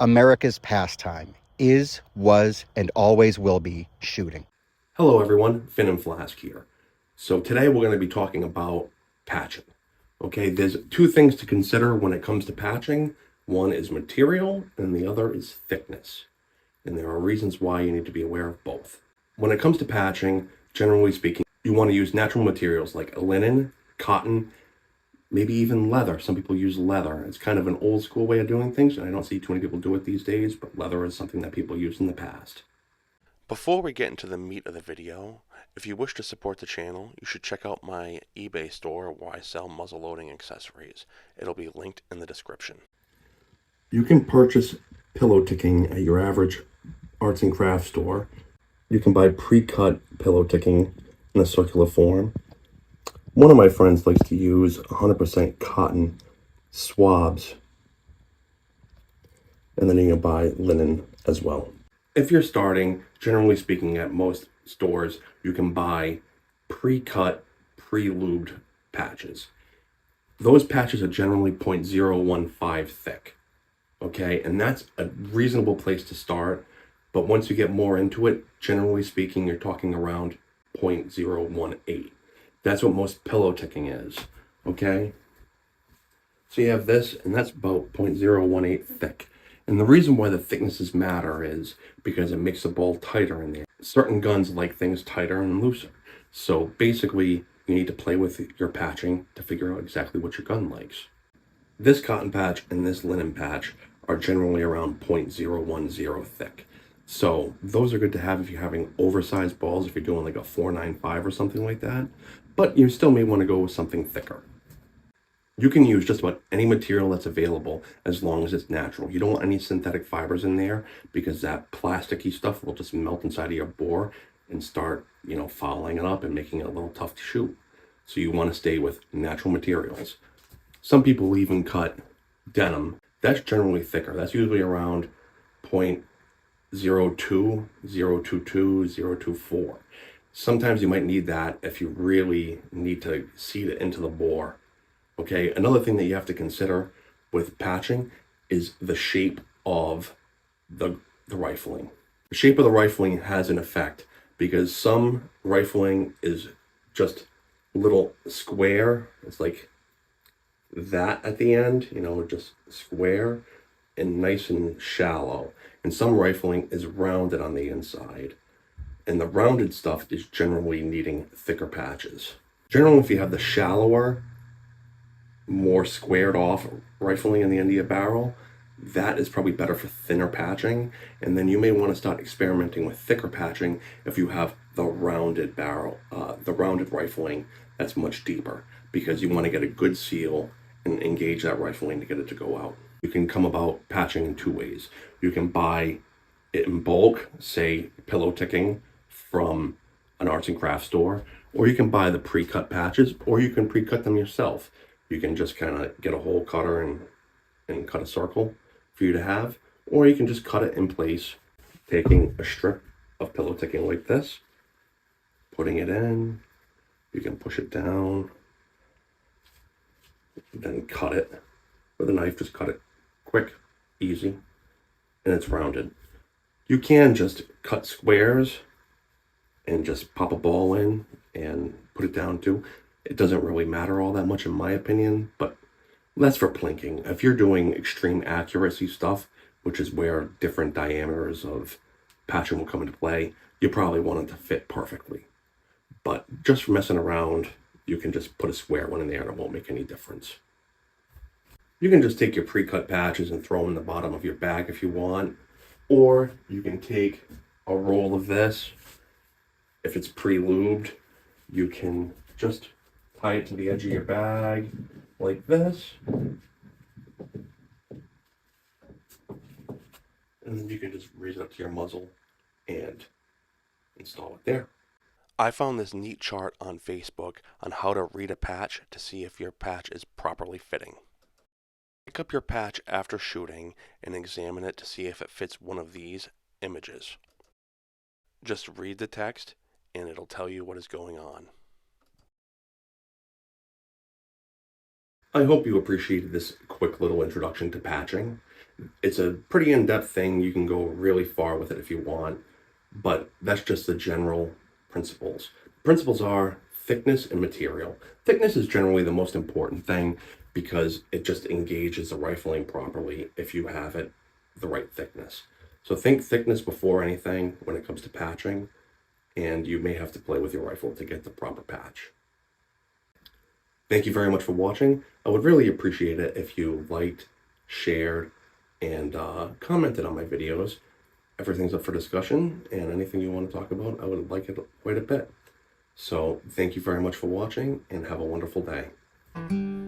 America's pastime is, was, and always will be shooting. Hello everyone, Finn and Flask here. So today we're going to be talking about patching. Okay, there's two things to consider when it comes to patching. One is material and the other is thickness. And there are reasons why you need to be aware of both. When it comes to patching, generally speaking, you want to use natural materials like linen, cotton, maybe even leather. Some people use leather. It's kind of an old school way of doing things, and I don't see too many people do it these days, but leather is something that people used in the past. Before we get into the meat of the video, if you wish to support the channel, you should check out my eBay store where I sell muzzleloading accessories. It'll be linked in the description. You can purchase pillow ticking at your average arts and crafts store. You can buy pre-cut pillow ticking in a circular form. One of my friends likes to use 100% cotton swabs, and then you can buy linen as well. If you're starting, generally speaking, at most stores, you can buy pre-cut, pre-lubed patches. Those patches are generally 0.015 thick, okay? And that's a reasonable place to start. But once you get more into it, generally speaking, you're talking around 0.018. That's what most pillow ticking is, okay? So you have this, and that's about 0.018 thick. And the reason why the thicknesses matter is because it makes the ball tighter in there. Certain guns like things tighter and looser. So basically, you need to play with your patching to figure out exactly what your gun likes. This cotton patch and this linen patch are generally around 0.010 thick. So those are good to have if you're having oversized balls, if you're doing like a 495 or something like that. But you still may want to go with something thicker. You can use just about any material that's available as long as it's natural. You don't want any synthetic fibers in there because that plasticky stuff will just melt inside of your bore and start, fouling it up and making it a little tough to shoot. So you want to stay with natural materials. Some people even cut denim. That's generally thicker. That's usually around 0.02, 0.22, 0.24. Sometimes you might need that if you really need to seed it into the bore. Okay, another thing that you have to consider with patching is the shape of the rifling. The shape of the rifling has an effect because some rifling is just a little square. It's like that at the end, just square and nice and shallow. And some rifling is rounded on the inside. And the rounded stuff is generally needing thicker patches. Generally, if you have the shallower, more squared off rifling in the end of your barrel, that is probably better for thinner patching. And then you may want to start experimenting with thicker patching if you have the rounded barrel, the rounded rifling that's much deeper, because you want to get a good seal and engage that rifling to get it to go out. You can come about patching in two ways. You can buy it in bulk, say pillow ticking from an arts and crafts store, or you can buy the pre-cut patches, or you can pre-cut them yourself. You can just kind of get a hole cutter and cut a circle for you to have, or you can just cut it in place, taking a strip of pillow ticking like this, putting it in, you can push it down, then cut it with a knife, just cut it quick, easy, and it's rounded. You can just cut squares and just pop a ball in and put it down too. It doesn't really matter all that much in my opinion, but that's for plinking. If you're doing extreme accuracy stuff, which is where different diameters of patching will come into play, you probably want it to fit perfectly. But just for messing around, you can just put a square one in there and it won't make any difference. You can just take your pre-cut patches and throw them in the bottom of your bag if you want, or you can take a roll of this. If it's pre-lubed, you can just tie it to the edge of your bag like this. And then you can just raise it up to your muzzle and install it there. I found this neat chart on Facebook on how to read a patch to see if your patch is properly fitting. Pick up your patch after shooting and examine it to see if it fits one of these images. Just read the text and it'll tell you what is going on. I hope you appreciated this quick little introduction to patching. It's a pretty in-depth thing. You can go really far with it if you want, but that's just the general principles. Principles are thickness and material. Thickness is generally the most important thing because it just engages the rifling properly if you have it the right thickness. So think thickness before anything when it comes to patching, and you may have to play with your rifle to get the proper patch. Thank you very much for watching. I would really appreciate it if you liked, shared, and commented on my videos. Everything's up for discussion, and anything you want to talk about, I would like it quite a bit. So thank you very much for watching, and have a wonderful day.